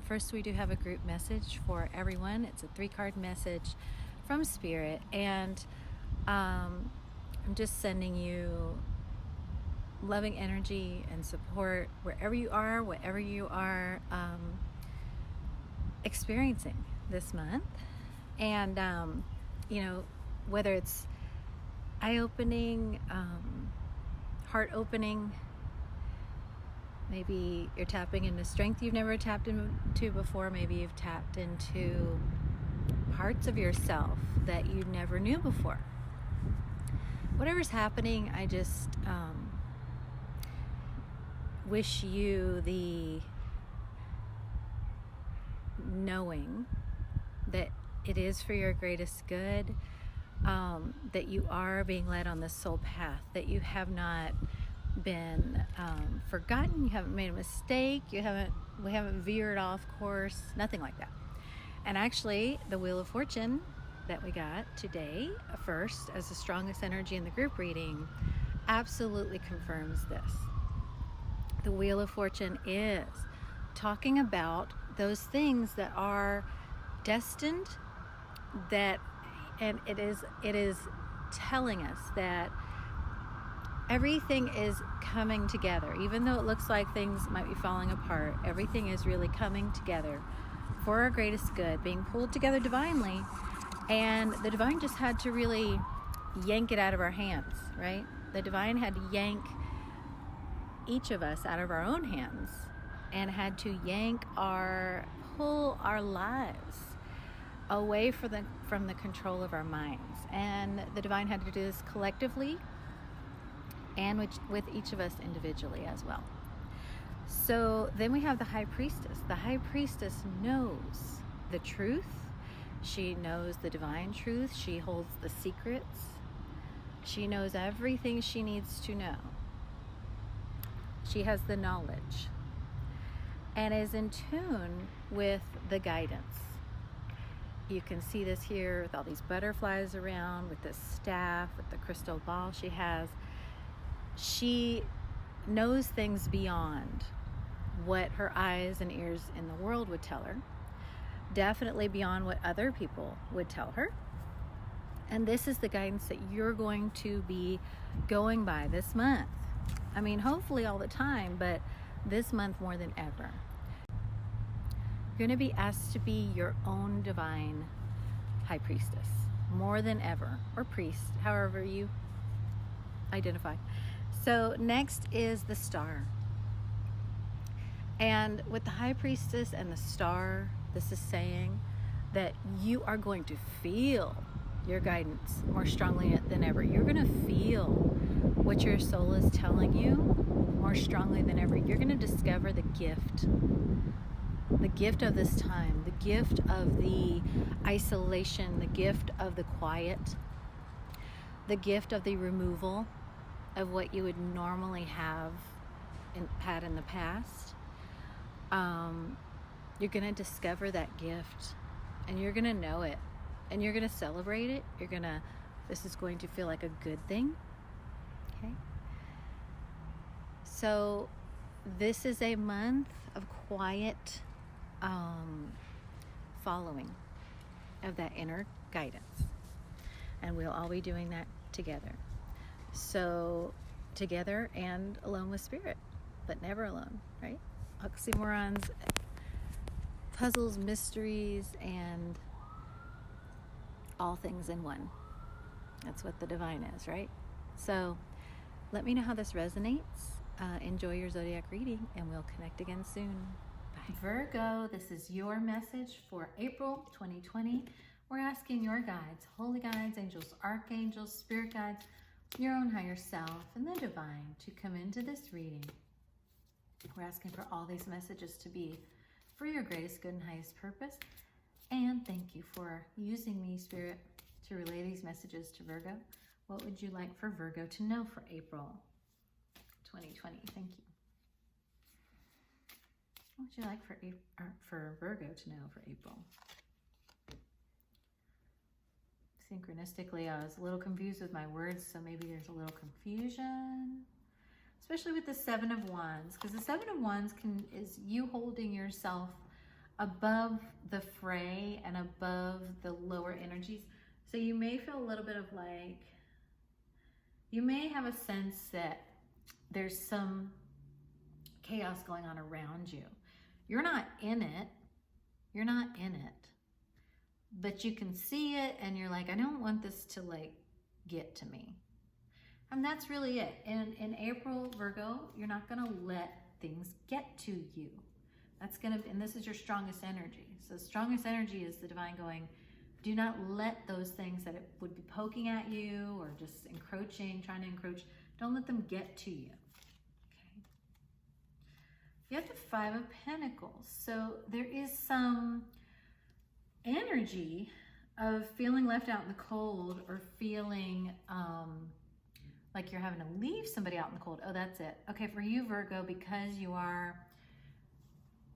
First, we do have a group message for everyone. It's a 3-card message from Spirit, and I'm just sending you loving energy and support wherever you are, whatever you are experiencing this month. And, whether it's eye-opening, heart-opening, maybe you're tapping into strength you've never tapped into before. Maybe you've tapped into parts of yourself that you never knew before. Whatever's happening, I just wish you the knowing that it is for your greatest good, that you are being led on this soul path, that you have not been forgotten, you haven't made a mistake, we haven't veered off course, nothing like that. And actually, the Wheel of Fortune that we got today, first, as the strongest energy in the group reading, absolutely confirms this. The Wheel of Fortune is talking about those things that are destined, and it is telling us that everything is coming together. Even though it looks like things might be falling apart, everything is really coming together for our greatest good, being pulled together divinely. And the divine just had to really yank it out of our hands, right? The divine had to yank each of us out of our own hands and had to pull our lives away from the control of our minds. And the divine had to do this collectively and with each of us individually as well. So then we have the High Priestess. The High Priestess knows the truth. She knows the divine truth. She holds the secrets. She knows everything she needs to know. She has the knowledge and is in tune with the guidance. You can see this here with all these butterflies around, with this staff, with the crystal ball she has. She knows things beyond what her eyes and ears in the world would tell her, definitely beyond what other people would tell her. And this is the guidance that you're going to be going by this month. I mean, hopefully all the time, but this month more than ever. You're going to be asked to be your own divine High Priestess, more than ever, or priest, however you identify. So next is the Star. And with the High Priestess and the Star, this is saying that you are going to feel your guidance more strongly than ever. You're going to feel what your soul is telling you more strongly than ever. You're going to discover the gift of this time, the gift of the isolation, the gift of the quiet, the gift of the removal of what you would normally had in the past. You're going to discover that gift, and you're going to know it, and you're going to celebrate it. This is going to feel like a good thing. Okay. So this is a month of quiet following of that inner guidance, and we'll all be doing that together. So together and alone with Spirit, but never alone, right? Oxymorons, puzzles, mysteries, and all things in one. That's what the divine is, right? So let me know how this resonates. Enjoy your zodiac reading, and we'll connect again soon. Bye. Virgo, this is your message for April 2020. We're asking your guides, holy guides, angels, archangels, spirit guides, your own higher self, and the divine to come into this reading. We're asking for all these messages to be for your greatest good and highest purpose. And thank you for using me, Spirit, to relay these messages to Virgo. What would you like for Virgo to know for April 2020? Thank you. What would you like for Virgo to know for April? Synchronistically, I was a little confused with my words, so maybe there's a little confusion, especially with the Seven of Wands, because the Seven of Wands is you holding yourself above the fray and above the lower energies. So you may feel a little bit of like, you may have a sense that there's some chaos going on around you. You're not in it. You're not in it. But you can see it and you're like, I don't want this to like get to me. And that's really it. And in April, Virgo, you're not going to let things get to you. That's going to, and this is your strongest energy. So strongest energy is the divine going, do not let those things that it would be poking at you or just encroaching, trying to encroach, don't let them get to you. Okay. You have the Five of Pentacles. So there is some energy of feeling left out in the cold or feeling like you're having to leave somebody out in the cold. Oh, that's it. Okay, for you, Virgo, because you are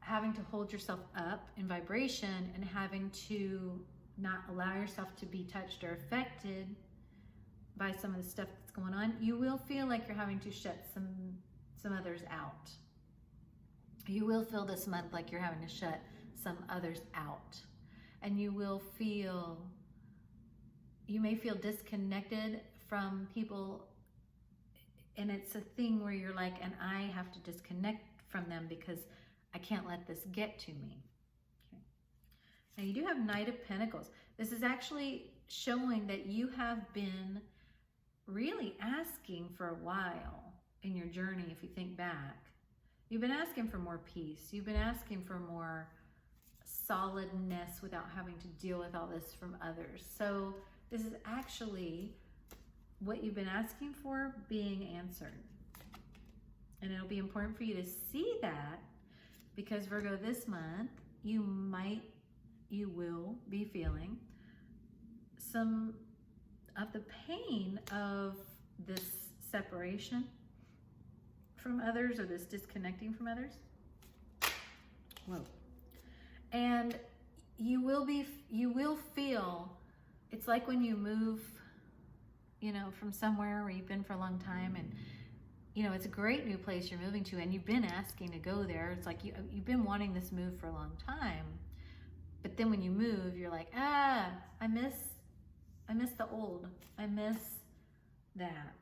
having to hold yourself up in vibration and having to not allow yourself to be touched or affected by some of the stuff that's going on, you will feel like you're having to shut some others out. You will feel this month like you're having to shut some others out. And you will feel, you may feel disconnected from people, and it's a thing where you're like, and I have to disconnect from them because I can't let this get to me. Okay. Now you do have Knight of Pentacles. This is actually showing that you have been really asking for a while in your journey. If you think back, you've been asking for more peace. You've been asking for more solidness without having to deal with all this from others. So this is actually what you've been asking for being answered. And it'll be important for you to see that, because Virgo, this month, you will be feeling some of the pain of this separation from others or this disconnecting from others. Whoa. And you will feel, it's like when you move, you know, from somewhere where you've been for a long time, and you know, it's a great new place you're moving to and you've been asking to go there. It's like you've been wanting this move for a long time, but then when you move, you're like, I miss the old. I miss that.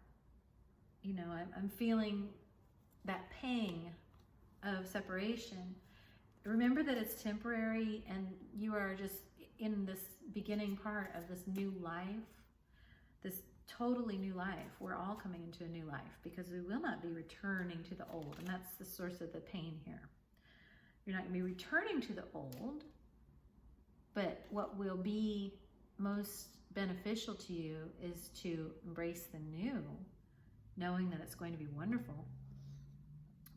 You know, I'm feeling that pang of separation. Remember that it's temporary and you are just in this beginning part of this new life, this totally new life. We're all coming into a new life because we will not be returning to the old. And that's the source of the pain here. You're not going to be returning to the old, but what will be most beneficial to you is to embrace the new, knowing that it's going to be wonderful.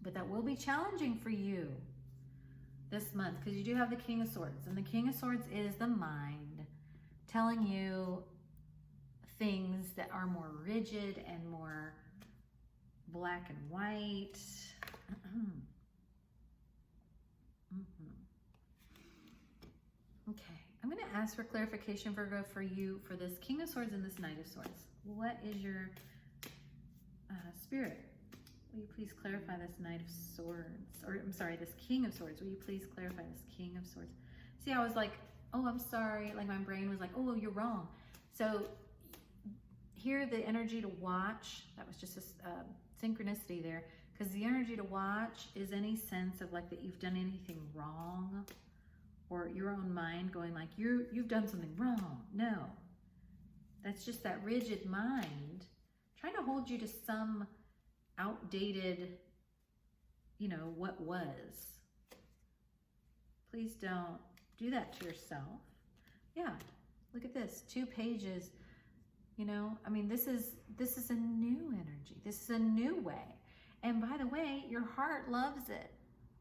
But that will be challenging for you this month, because you do have the King of Swords, and the King of Swords is the mind telling you things that are more rigid and more black and white. Okay, I'm going to ask for clarification, Virgo, for you for this King of Swords and this Knight of Swords. What is your spirit? Will you please clarify this Knight of Swords? Or, I'm sorry, this King of Swords. Will you please clarify this King of Swords? See, I was like, oh, I'm sorry. Like my brain was like, oh, you're wrong. So here, the energy to watch, that was just a synchronicity there, because the energy to watch is any sense of like that you've done anything wrong, or your own mind going like, you've done something wrong. No, that's just that rigid mind trying to hold you to some outdated, you know, what was. Please don't do that to yourself. Yeah, look at this, 2 pages. You know, I mean, this is a new energy. This is a new way. And by the way, your heart loves it.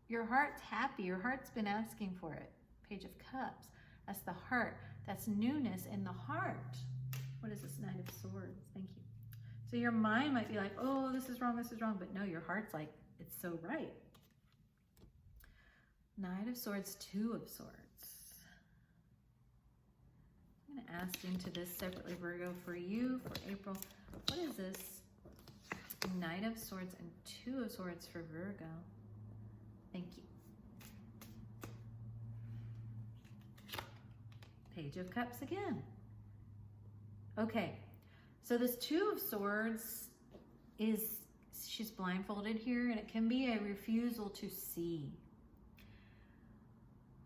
Your heart's happy. Your heart's been asking for it. Page of Cups. That's the heart. That's newness in the heart. What is this Knight of Swords? Thank you. So your mind might be like, oh, this is wrong, this is wrong. But no, your heart's like, it's so right. Knight of Swords, 2 of Swords. I'm going to ask into this separately, Virgo, for you, for April. What is this? Knight of Swords and 2 of Swords for Virgo. Thank you. Page of Cups again. Okay, so this Two of Swords is, she's blindfolded here, and it can be a refusal to see.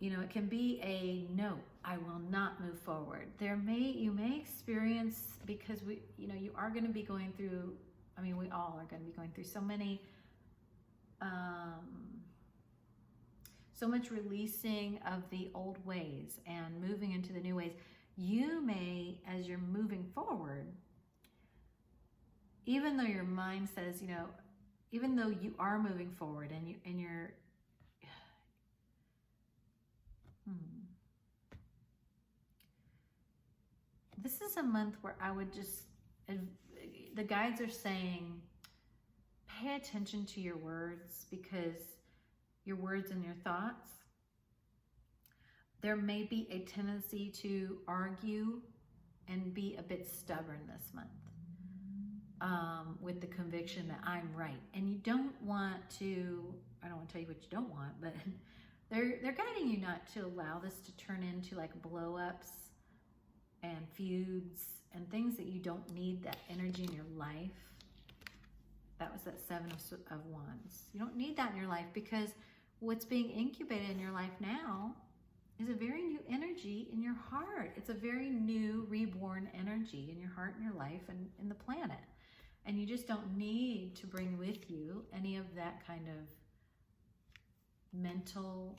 You know, it can be a no, I will not move forward. You may experience, because you are going to be going through, I mean, we all are going to be going through so many, so much releasing of the old ways and moving into the new ways. You may, as you're moving forward, even though your mind says, even though you are moving forward and you're this is a month where I would just, the guides are saying, pay attention to your words, because your words and your thoughts, there may be a tendency to argue and be a bit stubborn this month, with the conviction that I'm right. And you don't want to, I don't want to tell you what you don't want, but they're guiding you not to allow this to turn into like blow-ups and feuds and things that you don't need that energy in your life. That was that Seven of Wands. You don't need that in your life, because what's being incubated in your life now is a very new energy in your heart. It's a very new reborn energy in your heart and your life and in the planet. And you just don't need to bring with you any of that kind of mental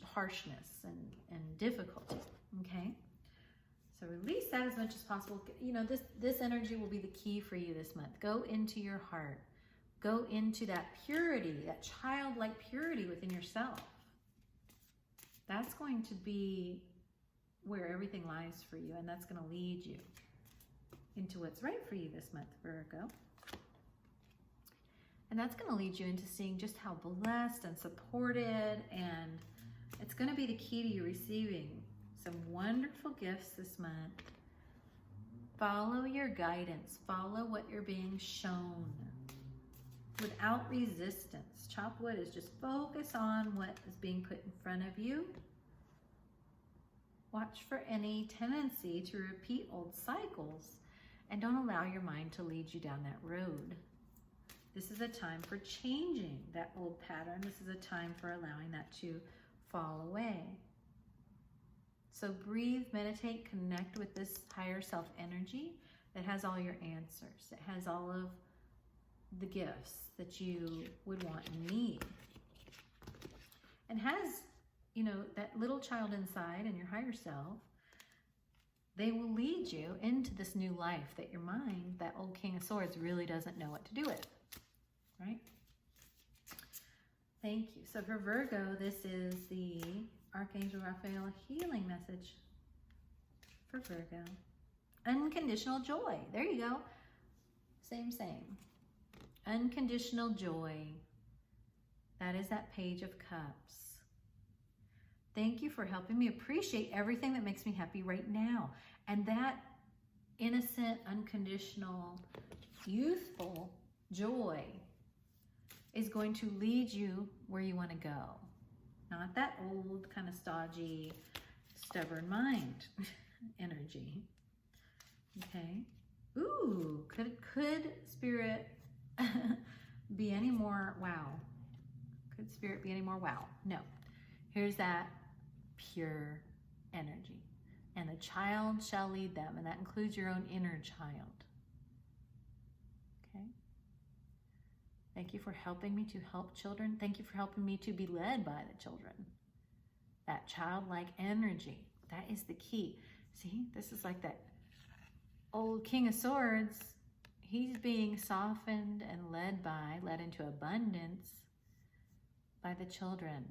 harshness and difficulty, okay? So release that as much as possible. This energy will be the key for you this month. Go into your heart. Go into that purity, that childlike purity within yourself. That's going to be where everything lies for you, and that's going to lead you into what's right for you this month, Virgo. And that's going to lead you into seeing just how blessed and supported, and it's going to be the key to you receiving some wonderful gifts this month. Follow your guidance. Follow what you're being shown without resistance. Chop wood is just focus on what is being put in front of you. Watch for any tendency to repeat old cycles, and don't allow your mind to lead you down that road. This is a time for changing that old pattern. This is a time for allowing that to fall away. So breathe, meditate, connect with this higher self energy that has all your answers. It has all of the gifts that you would want and need. And has, that little child inside and your higher self, they will lead you into this new life that your mind, that old King of Swords, really doesn't know what to do with, right? Thank you. So for Virgo, this is the Archangel Raphael healing message for Virgo. Unconditional joy. There you go. Same. Unconditional joy. That is that Page of Cups. Thank you for helping me appreciate everything that makes me happy right now. And that innocent, unconditional, youthful joy is going to lead you where you want to go. Not that old, kind of stodgy, stubborn mind energy. Okay. Ooh, could Spirit be any more wow? Could Spirit be any more wow? No. Here's that pure energy. And the child shall lead them, and that includes your own inner child. Okay? Thank you for helping me to help children. Thank you for helping me to be led by the children. That childlike energy, that is the key. See, this is like that old King of Swords. He's being softened and led into abundance by the children.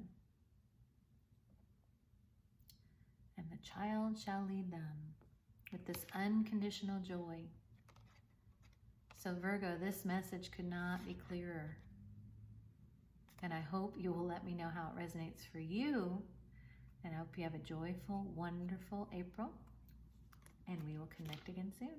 And the child shall lead them with this unconditional joy. So Virgo, this message could not be clearer. And I hope you will let me know how it resonates for you. And I hope you have a joyful, wonderful April. And we will connect again soon.